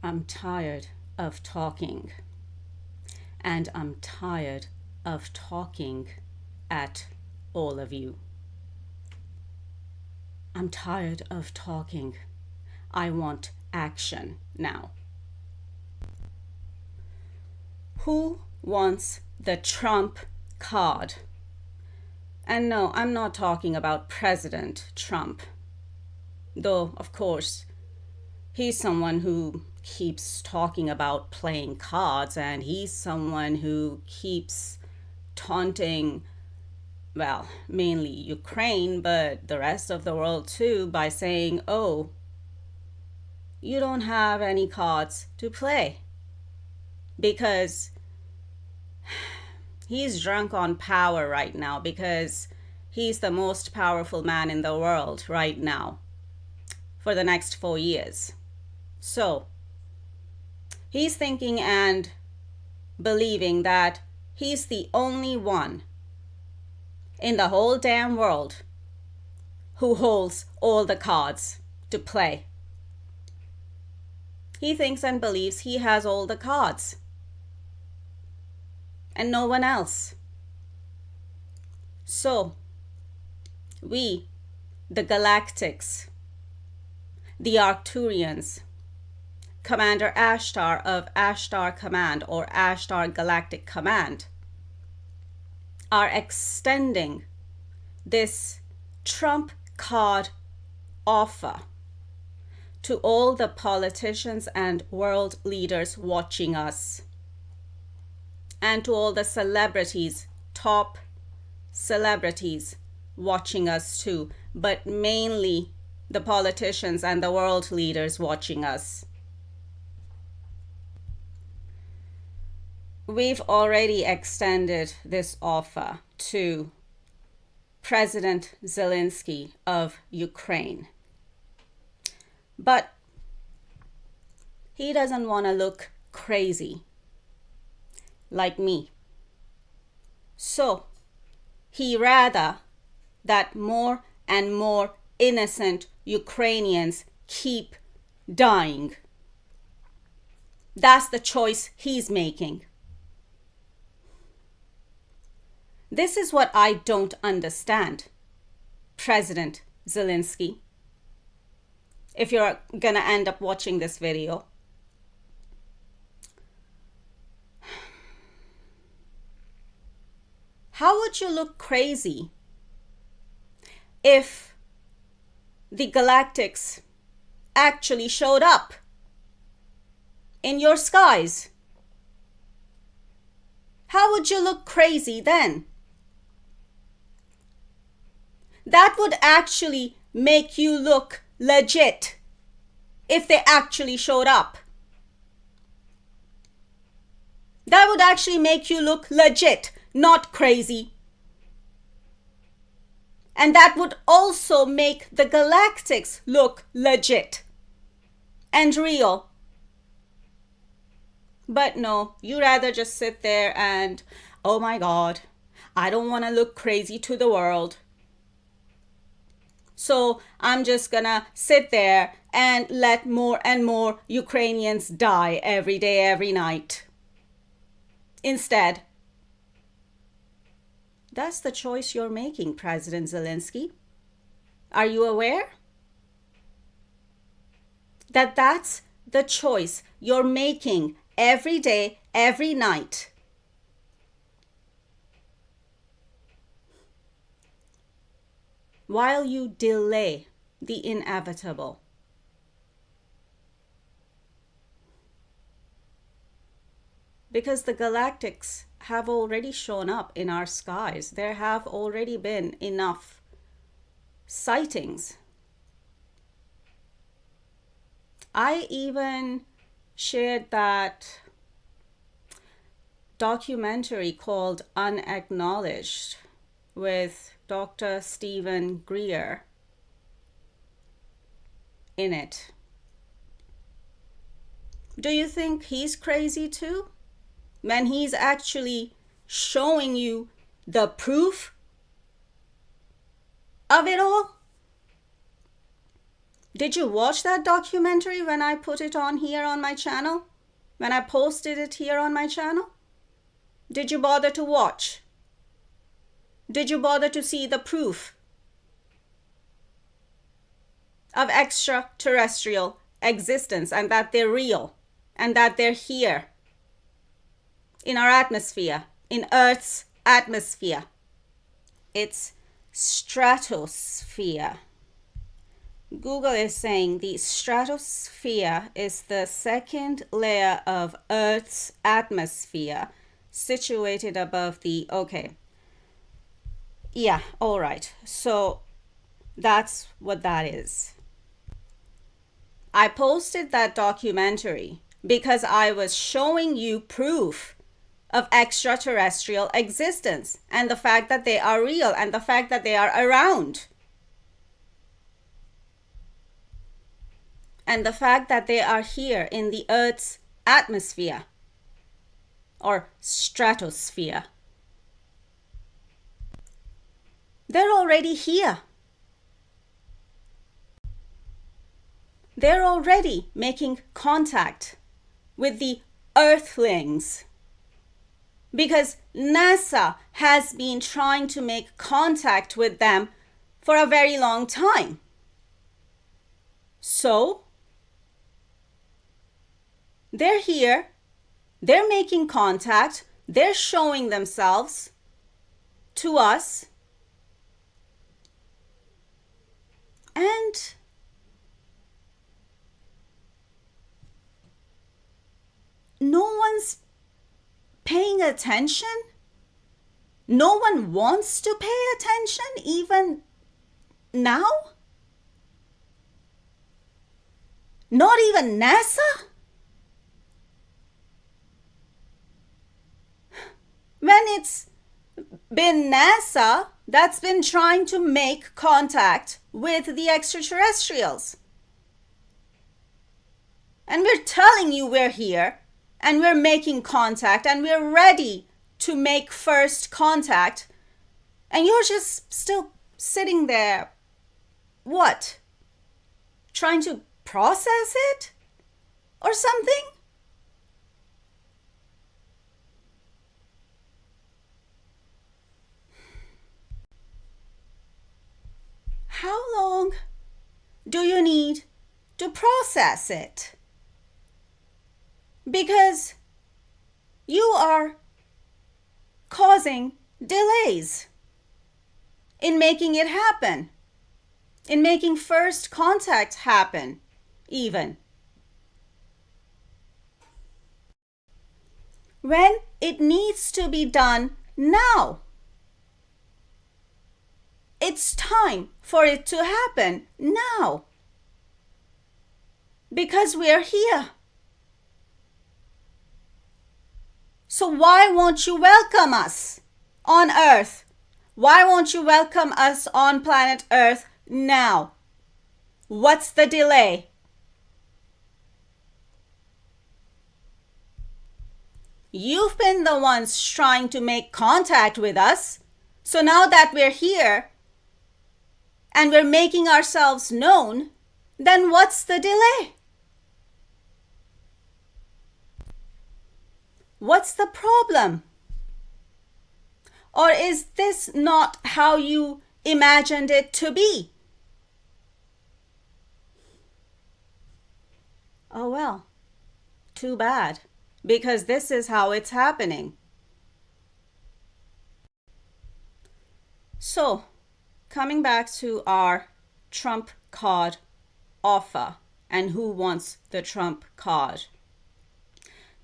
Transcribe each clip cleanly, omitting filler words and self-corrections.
I'm tired of talking, and I'm tired of talking at all of you. I'm tired of talking. I want action now. Who wants the Trump card? And no, I'm not talking about President Trump. Though, of course, he's someone who keeps talking about playing cards, and he's someone who keeps taunting, well, mainly Ukraine, but the rest of the world too, by saying, oh, you don't have any cards to play. Because he's drunk on power right now, because he's the most powerful man in the world right now for the next 4 years. So he's thinking and believing that he's the only one in the whole damn world who holds all the cards to play. He thinks and believes he has all the cards and no one else. So we, the Galactics, the Arcturians, Commander Ashtar of Ashtar Command or Ashtar Galactic Command, are extending this Trump card offer to all the politicians and world leaders watching us, and to all the celebrities, top celebrities watching us too, but mainly the politicians and the world leaders watching us. We've already extended this offer to President Zelensky of Ukraine. But he doesn't want to look crazy like me. So he rather that more and more innocent Ukrainians keep dying. That's the choice he's making. This is what I don't understand, President Zelensky. If you're gonna end up watching this video, how would you look crazy if the Galactics actually showed up in your skies? How would you look crazy then? That would actually make you look legit if they actually showed up. That would actually make you look legit, not crazy. And that would also make the Galactics look legit and real. But no, you rather just sit there and, oh my God, I don't want to look crazy to the world. So I'm just gonna sit there and let more and more Ukrainians die every day, every night. Instead, that's the choice you're making, President Zelensky. Are you aware that that's the choice you're making every day, every night? While you delay the inevitable. Because the Galactics have already shown up in our skies. There have already been enough sightings. I even shared that documentary called Unacknowledged with Dr. Stephen Greer in it. Do you think he's crazy too? When he's actually showing you the proof of it all? Did you watch that documentary when I put it on here on my channel? When I posted it here on my channel? Did you bother to watch? Did you bother to see the proof of extraterrestrial existence and that they're real and that they're here in our atmosphere, in Earth's atmosphere? It's stratosphere. Google is saying the stratosphere is the second layer of Earth's atmosphere situated above the, okay. Yeah, all right. So that's what that is. I posted that documentary because I was showing you proof of extraterrestrial existence and the fact that they are real and the fact that they are around. And the fact that they are here in the Earth's atmosphere or stratosphere. They're already here. They're already making contact with the Earthlings because NASA has been trying to make contact with them for a very long time. So, they're here, they're making contact, they're showing themselves to us, and no one's paying attention. No one wants to pay attention even now. Not even NASA? When it's been NASA that's been trying to make contact with the extraterrestrials. And we're telling you we're here, and we're making contact, and we're ready to make first contact, and you're just still sitting there. What? Trying to process it? Or something? How long do you need to process it? Because you are causing delays in making it happen, in making first contact happen, even. When it needs to be done now. It's time for it to happen now. Because we are here. So why won't you welcome us on Earth? Why won't you welcome us on planet Earth now? What's the delay? You've been the ones trying to make contact with us. So now that we're here and we're making ourselves known, then what's the delay? What's the problem? Or is this not how you imagined it to be? Oh well, too bad, because this is how it's happening. So, coming back to our Trump card offer and who wants the Trump card.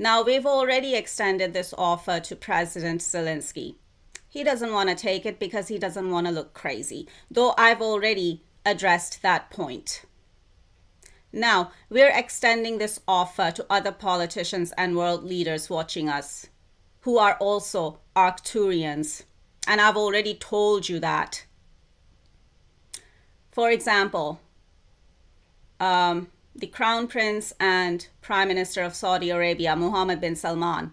Now, we've already extended this offer to President Zelensky. He doesn't want to take it because he doesn't want to look crazy, though I've already addressed that point. Now, we're extending this offer to other politicians and world leaders watching us who are also Arcturians, and I've already told you that. For example, the Crown Prince and Prime Minister of Saudi Arabia, Mohammed bin Salman.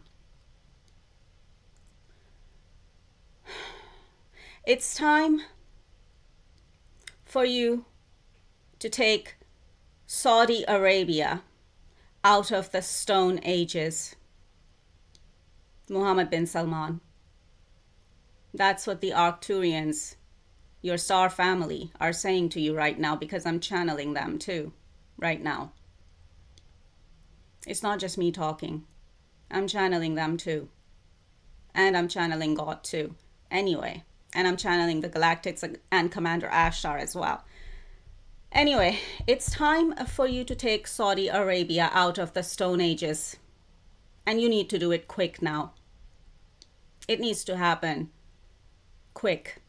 It's time for you to take Saudi Arabia out of the Stone Ages. Mohammed bin Salman. That's what the Arcturians, your star family, are saying to you right now, because I'm channeling them too right now. It's not just me talking. I'm channeling them too. And I'm channeling God too. Anyway, and I'm channeling the Galactics and Commander Ashtar as well. Anyway, it's time for you to take Saudi Arabia out of the Stone Ages. And you need to do it quick now. It needs to happen quick.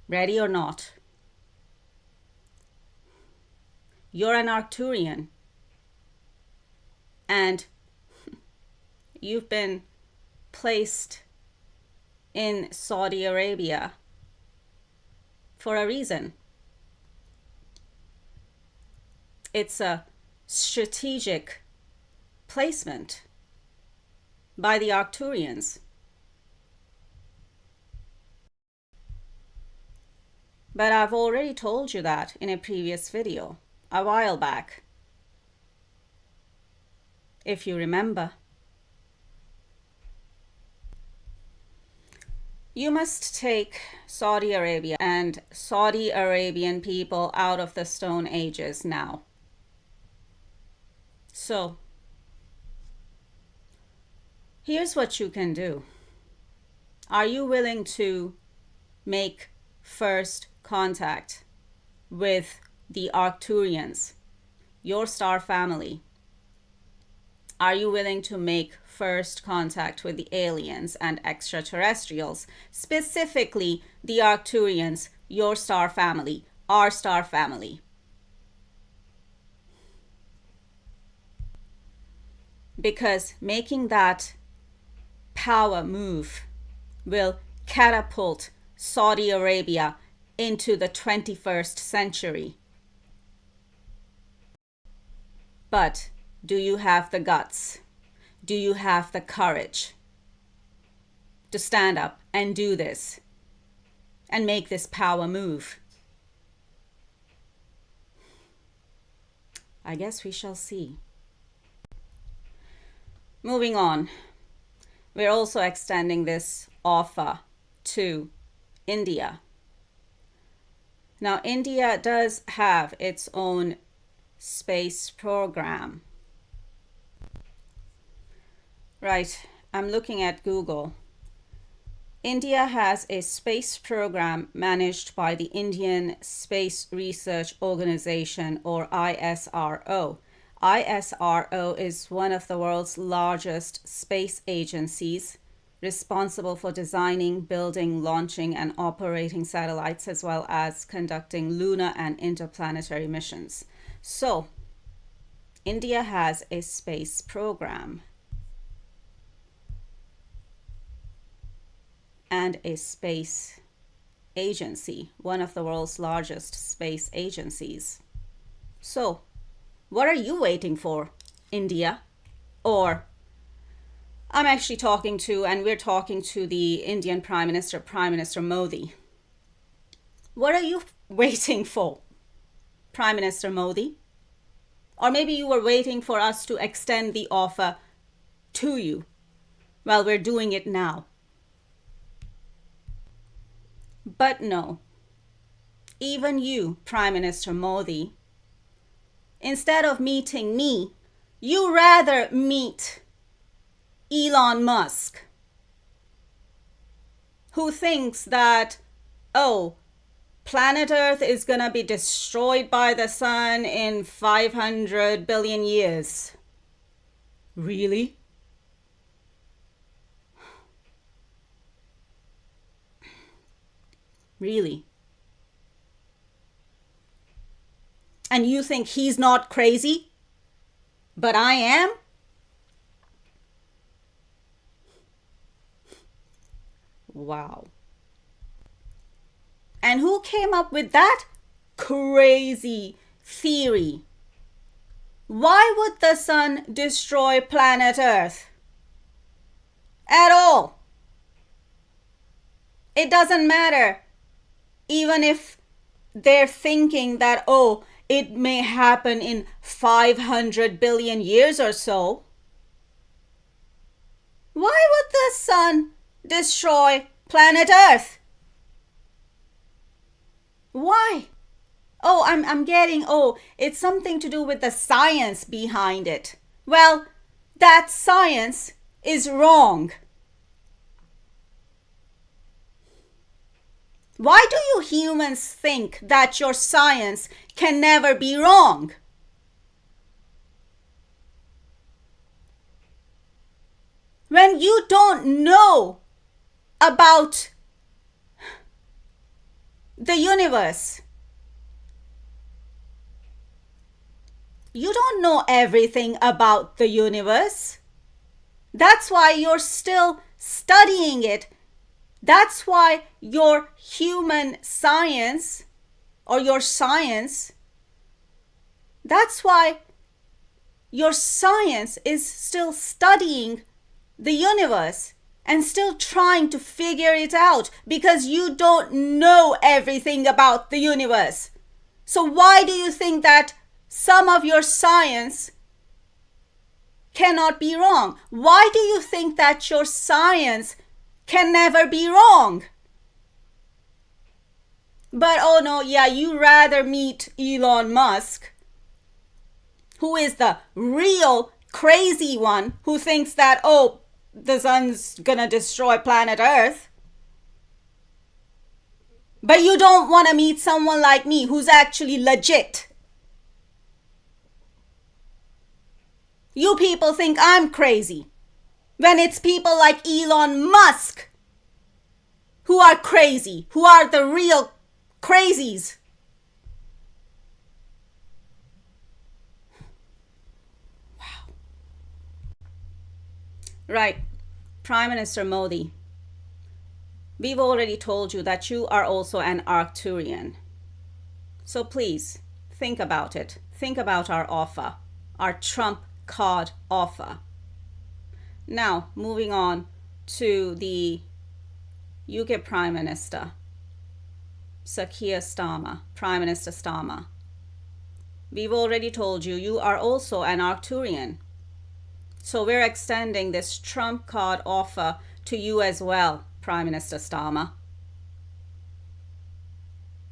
Ready or not? You're an Arcturian. And you've been placed in Saudi Arabia for a reason. It's a strategic placement by the Arcturians. But I've already told you that in a previous video, a while back, if you remember. You must take Saudi Arabia and Saudi Arabian people out of the Stone Ages now. So, here's what you can do. Are you willing to make first contact with the Arcturians, your star family? Are you willing to make first contact with the aliens and extraterrestrials, specifically the Arcturians, your star family, our star family? Because making that power move will catapult Saudi Arabia into the 21st century. But do you have the guts? Do you have the courage to stand up and do this and make this power move? I guess we shall see. Moving on, we're also extending this offer to India. Now, India does have its own space program. Right, I'm looking at Google. India has a space program managed by the Indian Space Research Organization, or ISRO. ISRO is one of the world's largest space agencies, responsible for designing, building, launching, and operating satellites, as well as conducting lunar and interplanetary missions. So, India has a space program and a space agency, one of the world's largest space agencies. So, what are you waiting for, India? Or, I'm actually talking to, and we're talking to the Indian Prime Minister Modi. What are you waiting for, Prime Minister Modi? Or maybe you were waiting for us to extend the offer to you. Well, we're doing it now. But no, even you, Prime Minister Modi, instead of meeting me, you rather meet Elon Musk, who thinks that, oh, planet Earth is gonna be destroyed by the sun in 500 billion years. Really? Really? And you think he's not crazy? But I am? Wow. And who came up with that crazy theory? Why would the sun destroy planet Earth? At all. It doesn't matter. Even if they're thinking that, oh, it may happen in 500 billion years or so. Why would the sun destroy planet Earth? Why? Oh, I'm getting, it's something to do with the science behind it. Well, that science is wrong. Why do you humans think that your science can never be wrong? When you don't know about the universe, you don't know everything about the universe. That's why you're still studying it. That's why your human science or your science, that's why your science is still studying the universe and still trying to figure it out, because you don't know everything about the universe. So why do you think that some of your science cannot be wrong? Why do you think that your science can never be wrong? But oh no, yeah, you rather meet Elon Musk, who is the real crazy one, who thinks that, the sun's gonna destroy planet Earth. But you don't want to meet someone like me who's actually legit. You people think I'm crazy, when it's people like Elon Musk who are crazy, who are the real crazies. Wow. Right, Prime Minister Modi, we've already told you that you are also an Arcturian. So please, think about it. Think about our offer, our Trump card offer. Now, moving on to the UK Prime Minister, Sir Keir Starmer, Prime Minister Starmer. We've already told you, you are also an Arcturian. So we're extending this Trump card offer to you as well, Prime Minister Starmer.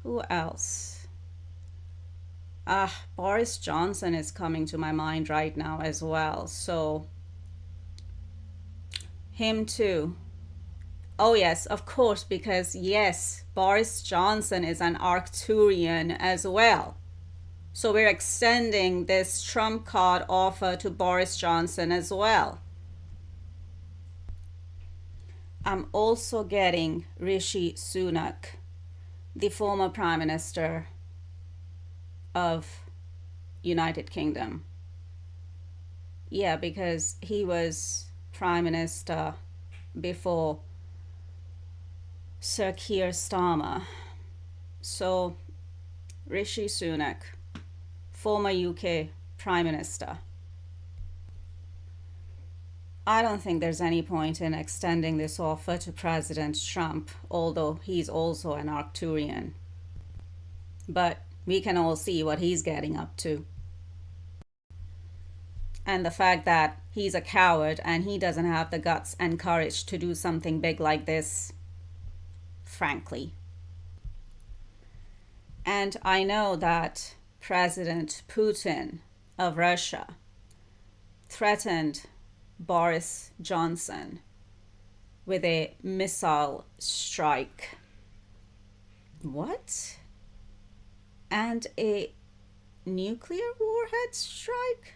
Who else? Boris Johnson is coming to my mind right now as well. So him too. Oh yes, of course, because yes, Boris Johnson is an Arcturian as well. So we're extending this Trump card offer to Boris Johnson as well. I'm also getting Rishi Sunak, the former Prime Minister of United Kingdom. Yeah, because he was Prime Minister before Sir Keir Starmer. So Rishi Sunak, former UK Prime Minister. I don't think there's any point in extending this offer to President Trump, although he's also an Arcturian. But we can all see what he's getting up to. And the fact that he's a coward and he doesn't have the guts and courage to do something big like this, frankly. And I know that President Putin of Russia threatened Boris Johnson with a missile strike. What? And a nuclear warhead strike?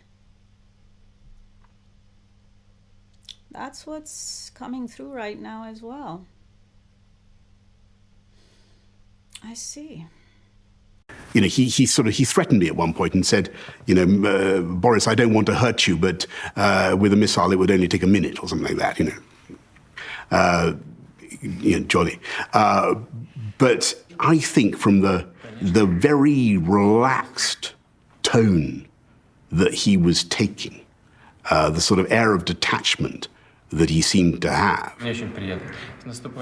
That's what's coming through right now as well. I see. You know, he threatened me at one point and said, Boris, I don't want to hurt you, but with a missile it would only take a minute or something like that, jolly. But I think from the very relaxed tone that he was taking, the sort of air of detachment that he seemed to have,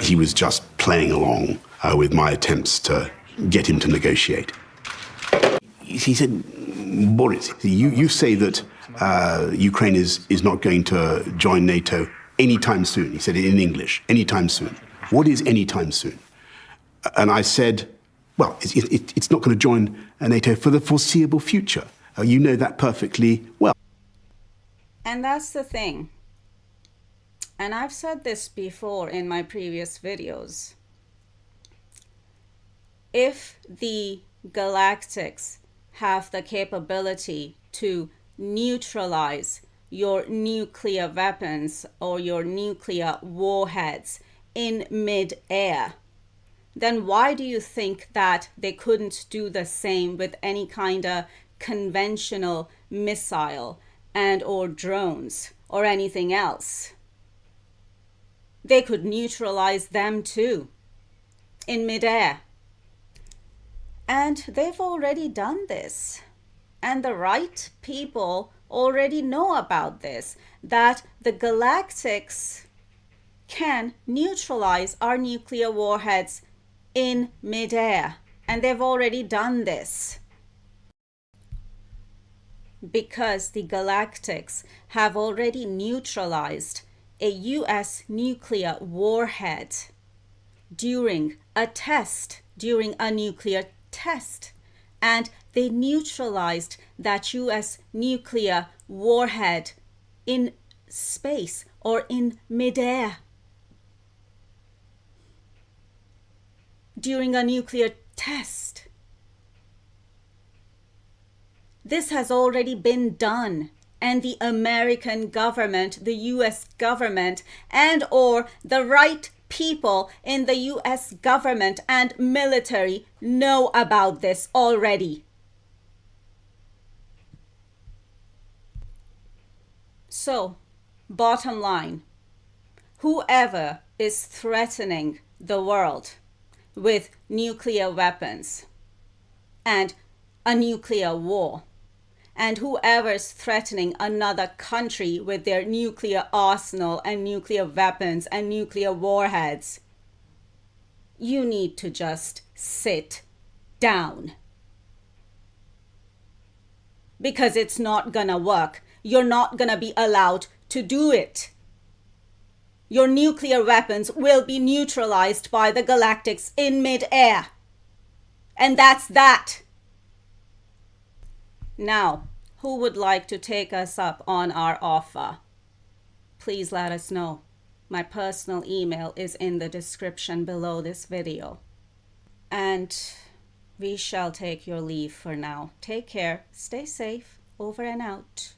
he was just playing along with my attempts to get him to negotiate. he said, Boris, you say that Ukraine is not going to join NATO anytime soon. He said it in English, anytime soon. What is anytime soon? And I said, well, it's not going to join NATO for the foreseeable future. You know that perfectly well. And that's the thing. And I've said this before in my previous videos. If the Galactics have the capability to neutralize your nuclear weapons or your nuclear warheads in mid-air, then why do you think that they couldn't do the same with any kind of conventional missile and or drones or anything else? They could neutralize them too in mid-air. And they've already done this. And the right people already know about this, that the Galactics can neutralize our nuclear warheads in mid-air. And they've already done this. Because the Galactics have already neutralized a US nuclear warhead during a nuclear test, and they neutralized that US nuclear warhead in space or in midair during a nuclear test. This has already been done, and the American government, the US government, and or the right people in the US government and military know about this already. So, bottom line, whoever is threatening the world with nuclear weapons and a nuclear war, and whoever's threatening another country with their nuclear arsenal and nuclear weapons and nuclear warheads, you need to just sit down. Because it's not gonna work. You're not gonna be allowed to do it. Your nuclear weapons will be neutralized by the Galactics in mid-air. And that's that. Now, who would like to take us up on our offer? Please let us know. My personal email is in the description below this video. And we shall take your leave for now. Take care, stay safe, over and out.